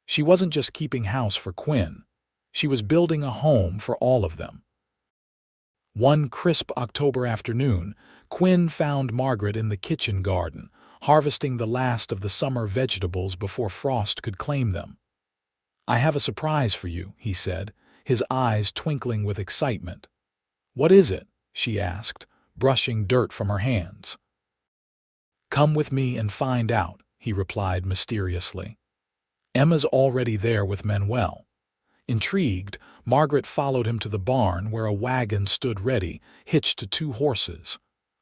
She wasn't just keeping house for Quinn. She was building a home for all of them. One crisp October afternoon, Quinn found Margaret in the kitchen garden, harvesting the last of the summer vegetables before frost could claim them. "I have a surprise for you," he said, his eyes twinkling with excitement. "What is it?" she asked, brushing dirt from her hands. "Come with me and find out," he replied mysteriously. "Emma's already there with Manuel." Intrigued, Margaret followed him to the barn where a wagon stood ready, hitched to 2 horses.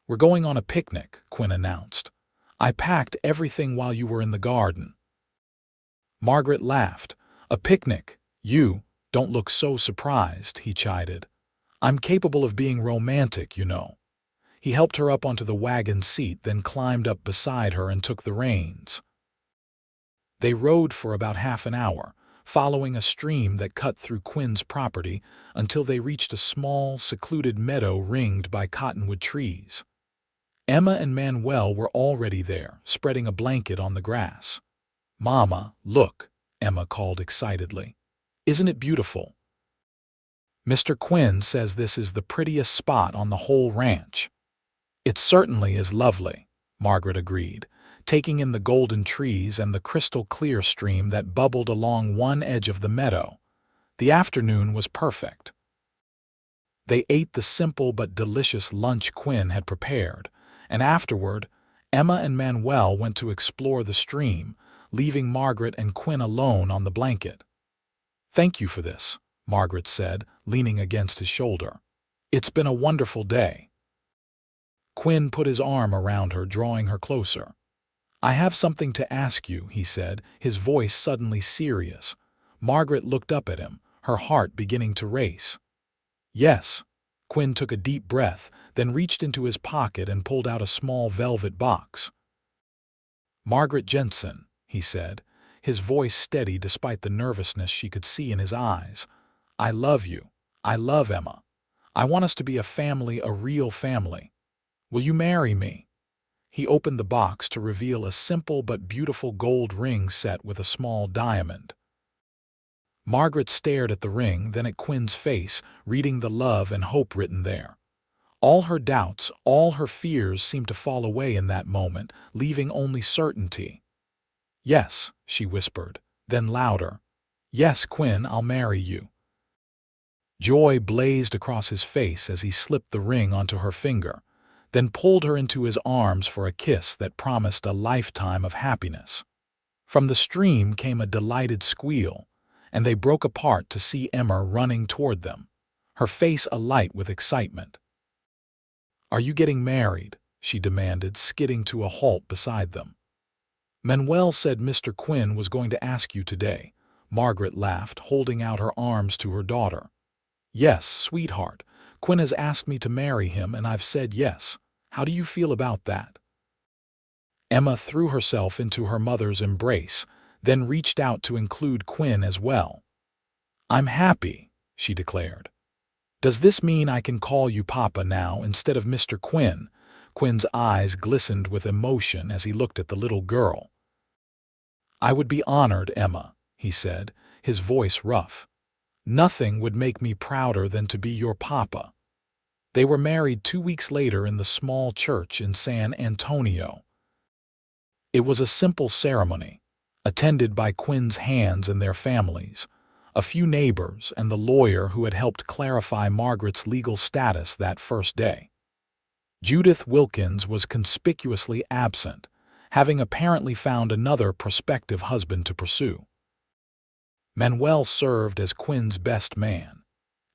"We're going on a picnic," Quinn announced. "I packed everything while you were in the garden." Margaret laughed. "A picnic? You don't look so surprised," he chided. "I'm capable of being romantic, you know." He helped her up onto the wagon seat, then climbed up beside her and took the reins. They rode for about half an hour, following a stream that cut through Quinn's property until they reached a small, secluded meadow ringed by cottonwood trees. Emma and Manuel were already there, spreading a blanket on the grass. "Mama, look," Emma called excitedly. "Isn't it beautiful?" "Mr. Quinn says this is the prettiest spot on the whole ranch." "It certainly is lovely," Margaret agreed, taking in the golden trees and the crystal-clear stream that bubbled along one edge of the meadow. The afternoon was perfect. They ate the simple but delicious lunch Quinn had prepared, and afterward, Emma and Manuel went to explore the stream, leaving Margaret and Quinn alone on the blanket. "Thank you for this," Margaret said, leaning against his shoulder. "It's been a wonderful day." Quinn put his arm around her, drawing her closer. "I have something to ask you," he said, his voice suddenly serious. Margaret looked up at him, her heart beginning to race. "Yes." Quinn took a deep breath, then reached into his pocket and pulled out a small velvet box. "Margaret Jensen," he said, his voice steady despite the nervousness she could see in his eyes. "I love you. I love Emma. I want us to be a family, a real family. Will you marry me?" He opened the box to reveal a simple but beautiful gold ring set with a small diamond. Margaret stared at the ring, then at Quinn's face, reading the love and hope written there. All her doubts, all her fears seemed to fall away in that moment, leaving only certainty. "Yes," she whispered, then louder. "Yes, Quinn, I'll marry you." Joy blazed across his face as he slipped the ring onto her finger, then pulled her into his arms for a kiss that promised a lifetime of happiness. From the stream came a delighted squeal, and they broke apart to see Emma running toward them, her face alight with excitement. "Are you getting married?" she demanded, skidding to a halt beside them. "Manuel said Mr. Quinn was going to ask you today," Margaret laughed, holding out her arms to her daughter. "Yes, sweetheart. Quinn has asked me to marry him, and I've said yes. How do you feel about that?" Emma threw herself into her mother's embrace, then reached out to include Quinn as well. "I'm happy," she declared. "Does this mean I can call you Papa now instead of Mr. Quinn?" Quinn's eyes glistened with emotion as he looked at the little girl. "I would be honored, Emma," he said, his voice rough. "Nothing would make me prouder than to be your papa." They were married 2 weeks later in the small church in San Antonio. It was a simple ceremony, attended by Quinn's hands and their families, a few neighbors, and the lawyer who had helped clarify Margaret's legal status that first day. Judith Wilkins was conspicuously absent, having apparently found another prospective husband to pursue. Manuel served as Quinn's best man,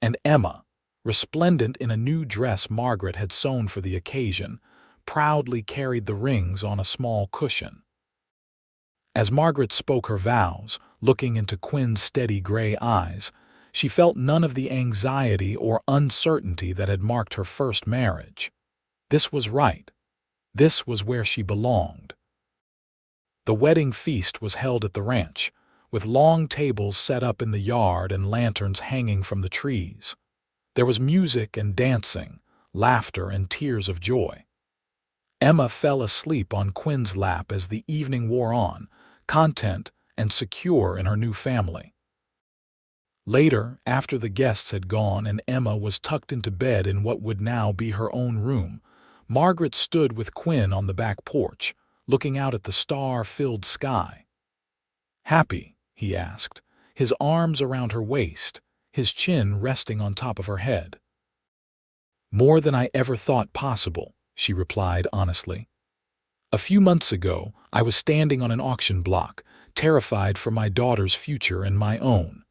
and Emma, resplendent in a new dress Margaret had sewn for the occasion, proudly carried the rings on a small cushion. As Margaret spoke her vows, looking into Quinn's steady gray eyes, she felt none of the anxiety or uncertainty that had marked her first marriage. This was right. This was where she belonged. The wedding feast was held at the ranch, with long tables set up in the yard and lanterns hanging from the trees. There was music and dancing, laughter and tears of joy. Emma fell asleep on Quinn's lap as the evening wore on, content and secure in her new family. Later, after the guests had gone and Emma was tucked into bed in what would now be her own room, Margaret stood with Quinn on the back porch, looking out at the star-filled sky. "Happy?" he asked, his arms around her waist, his chin resting on top of her head. "More than I ever thought possible," she replied honestly. "A few months ago, I was standing on an auction block, terrified for my daughter's future and my own.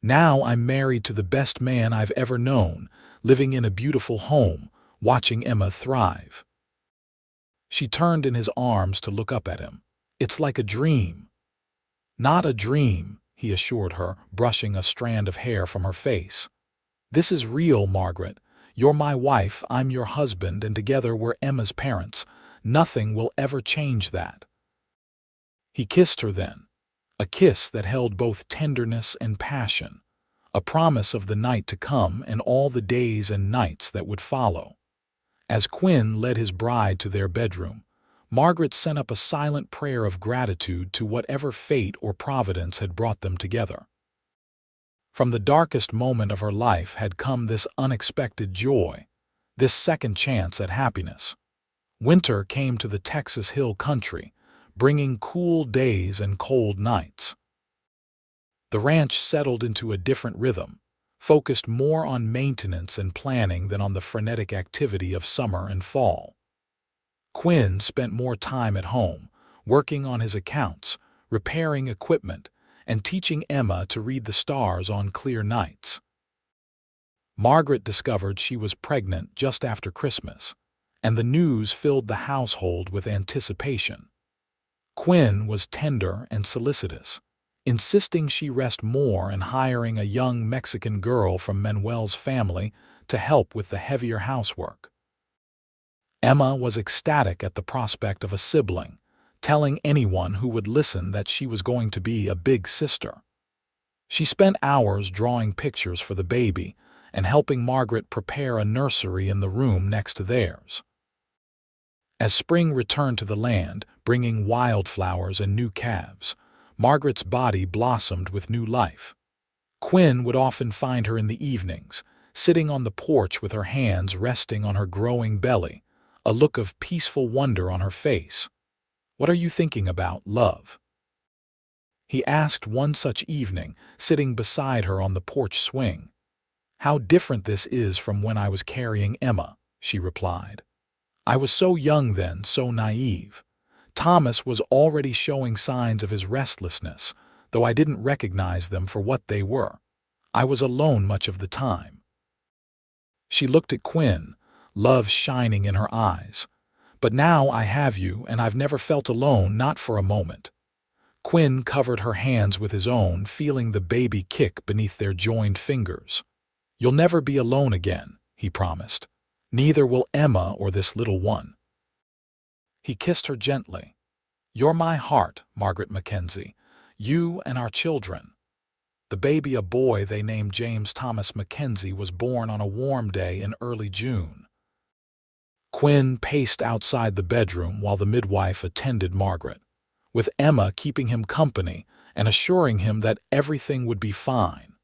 Now I'm married to the best man I've ever known, living in a beautiful home, watching Emma thrive." She turned in his arms to look up at him. "It's like a dream." "Not a dream," he assured her, brushing a strand of hair from her face. "This is real, Margaret. You're my wife, I'm your husband, and together we're Emma's parents. Nothing will ever change that." He kissed her then, a kiss that held both tenderness and passion, a promise of the night to come and all the days and nights that would follow. As Quinn led his bride to their bedroom, Margaret sent up a silent prayer of gratitude to whatever fate or providence had brought them together. From the darkest moment of her life had come this unexpected joy, this second chance at happiness. Winter came to the Texas Hill Country, bringing cool days and cold nights. The ranch settled into a different rhythm, focused more on maintenance and planning than on the frenetic activity of summer and fall. Quinn spent more time at home, working on his accounts, repairing equipment, and teaching Emma to read the stars on clear nights. Margaret discovered she was pregnant just after Christmas, and the news filled the household with anticipation. Quinn was tender and solicitous, insisting she rest more and hiring a young Mexican girl from Manuel's family to help with the heavier housework. Emma was ecstatic at the prospect of a sibling, telling anyone who would listen that she was going to be a big sister. She spent hours drawing pictures for the baby and helping Margaret prepare a nursery in the room next to theirs. As spring returned to the land, bringing wildflowers and new calves, Margaret's body blossomed with new life. Quinn would often find her in the evenings, sitting on the porch with her hands resting on her growing belly, a look of peaceful wonder on her face. "What are you thinking about, love?" he asked one such evening, sitting beside her on the porch swing. "How different this is from when I was carrying Emma," she replied. "I was so young then, so naive. Thomas was already showing signs of his restlessness, though I didn't recognize them for what they were. I was alone much of the time." She looked at Quinn, love shining in her eyes. "But now I have you, and I've never felt alone, not for a moment." Quinn covered her hands with his own, feeling the baby kick beneath their joined fingers. "You'll never be alone again," he promised. "Neither will Emma or this little one." He kissed her gently. "You're my heart, Margaret Mackenzie. You and our children." The baby, a boy they named James Thomas Mackenzie, was born on a warm day in early June. Quinn paced outside the bedroom while the midwife attended Margaret, with Emma keeping him company and assuring him that everything would be fine.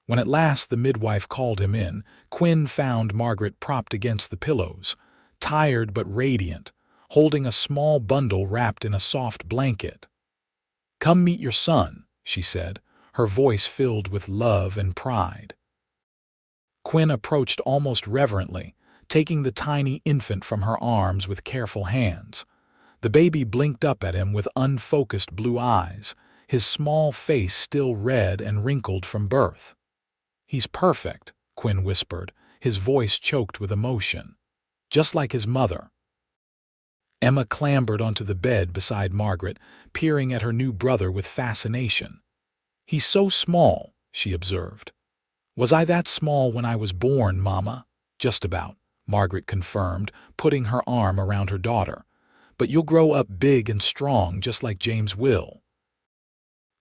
When at last the midwife called him in, Quinn found Margaret propped against the pillows, tired but radiant, holding a small bundle wrapped in a soft blanket. "Come meet your son," she said, her voice filled with love and pride. Quinn approached almost reverently, taking the tiny infant from her arms with careful hands. The baby blinked up at him with unfocused blue eyes, his small face still red and wrinkled from birth. "He's perfect," Quinn whispered, his voice choked with emotion. "Just like his mother." Emma clambered onto the bed beside Margaret, peering at her new brother with fascination. "He's so small," she observed. "Was I that small when I was born, Mama?" "Just about," Margaret confirmed, putting her arm around her daughter. "But you'll grow up big and strong just like James will."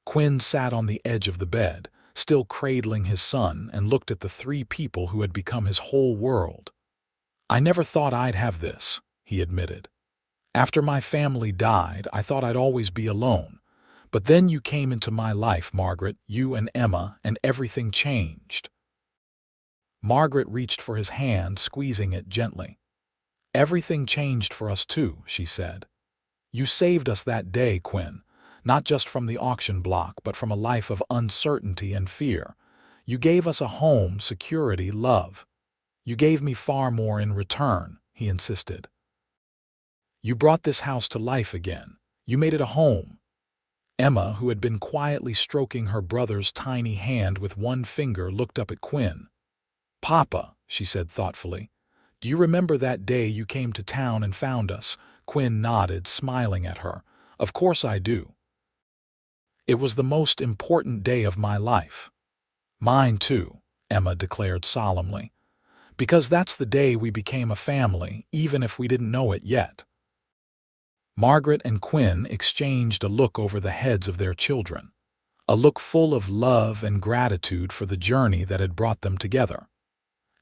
Quinn sat on the edge of the bed, still cradling his son, and looked at the three people who had become his whole world. "I never thought I'd have this," he admitted. "After my family died, I thought I'd always be alone. But then you came into my life, Margaret, you and Emma, and everything changed." Margaret reached for his hand, squeezing it gently. "Everything changed for us too," she said. "You saved us that day, Quinn, not just from the auction block, but from a life of uncertainty and fear. You gave us a home, security, love. You gave me far more in return," he insisted. "You brought this house to life again. You made it a home." Emma, who had been quietly stroking her brother's tiny hand with one finger, looked up at Quinn. "Papa," she said thoughtfully, "do you remember that day you came to town and found us?" Quinn nodded, smiling at her. "Of course I do. It was the most important day of my life." "Mine too," Emma declared solemnly. "Because that's the day we became a family, even if we didn't know it yet." Margaret and Quinn exchanged a look over the heads of their children, a look full of love and gratitude for the journey that had brought them together.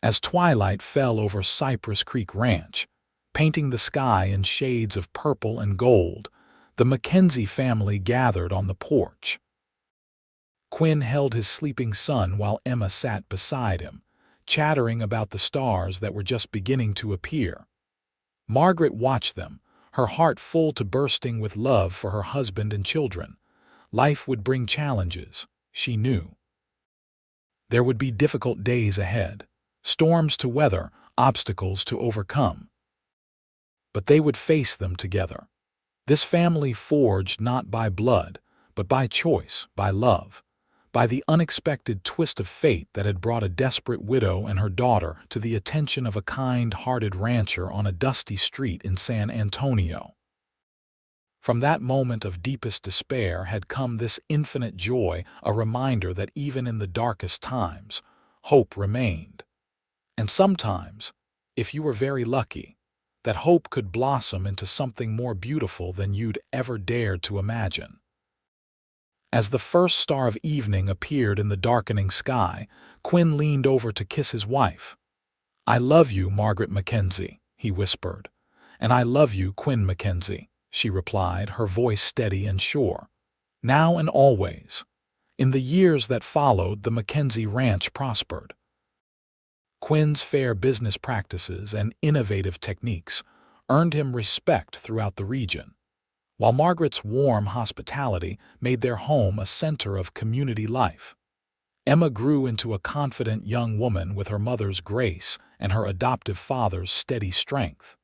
As twilight fell over Cypress Creek Ranch, painting the sky in shades of purple and gold, the Mackenzie family gathered on the porch. Quinn held his sleeping son while Emma sat beside him, chattering about the stars that were just beginning to appear. Margaret watched them, her heart full to bursting with love for her husband and children. Life would bring challenges, she knew. There would be difficult days ahead, storms to weather, obstacles to overcome. But they would face them together. This family forged not by blood, but by choice, by love, by the unexpected twist of fate that had brought a desperate widow and her daughter to the attention of a kind-hearted rancher on a dusty street in San Antonio. From that moment of deepest despair had come this infinite joy, a reminder that even in the darkest times, hope remained. And sometimes, if you were very lucky, that hope could blossom into something more beautiful than you'd ever dared to imagine. As the first star of evening appeared in the darkening sky, Quinn leaned over to kiss his wife. "I love you, Margaret Mackenzie," he whispered. "And I love you, Quinn Mackenzie," she replied, her voice steady and sure. Now and always. In the years that followed, the Mackenzie ranch prospered. Quinn's fair business practices and innovative techniques earned him respect throughout the region, while Margaret's warm hospitality made their home a center of community life. Emma grew into a confident young woman with her mother's grace and her adoptive father's steady strength.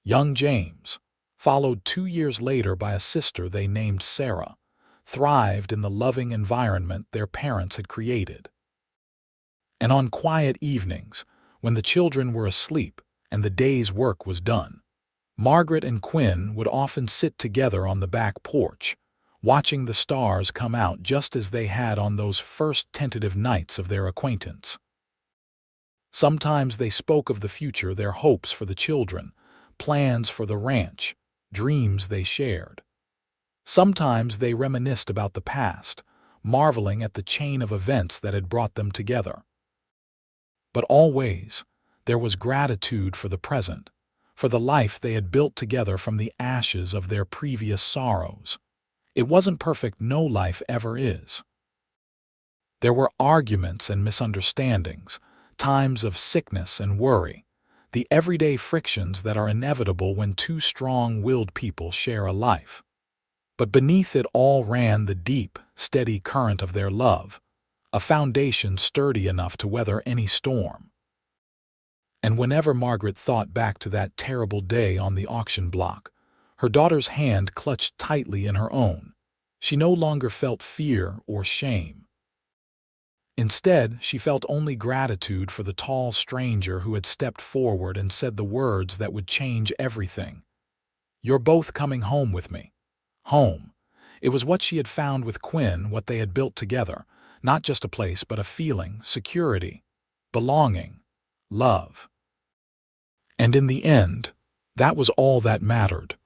Young James, followed 2 years later by a sister they named Sarah, thrived in the loving environment their parents had created. And on quiet evenings, when the children were asleep and the day's work was done, Margaret and Quinn would often sit together on the back porch, watching the stars come out just as they had on those first tentative nights of their acquaintance. Sometimes they spoke of the future, their hopes for the children, plans for the ranch, dreams they shared. Sometimes they reminisced about the past, marveling at the chain of events that had brought them together. But always, there was gratitude for the present, for the life they had built together from the ashes of their previous sorrows. It wasn't perfect, no life ever is. There were arguments and misunderstandings, times of sickness and worry, the everyday frictions that are inevitable when two strong-willed people share a life. But beneath it all ran the deep, steady current of their love, a foundation sturdy enough to weather any storm. And whenever Margaret thought back to that terrible day on the auction block, her daughter's hand clutched tightly in her own. She no longer felt fear or shame. Instead, she felt only gratitude for the tall stranger who had stepped forward and said the words that would change everything. "You're both coming home with me." Home. It was what she had found with Quinn, what they had built together. Not just a place, but a feeling, security, belonging, love. And in the end, that was all that mattered.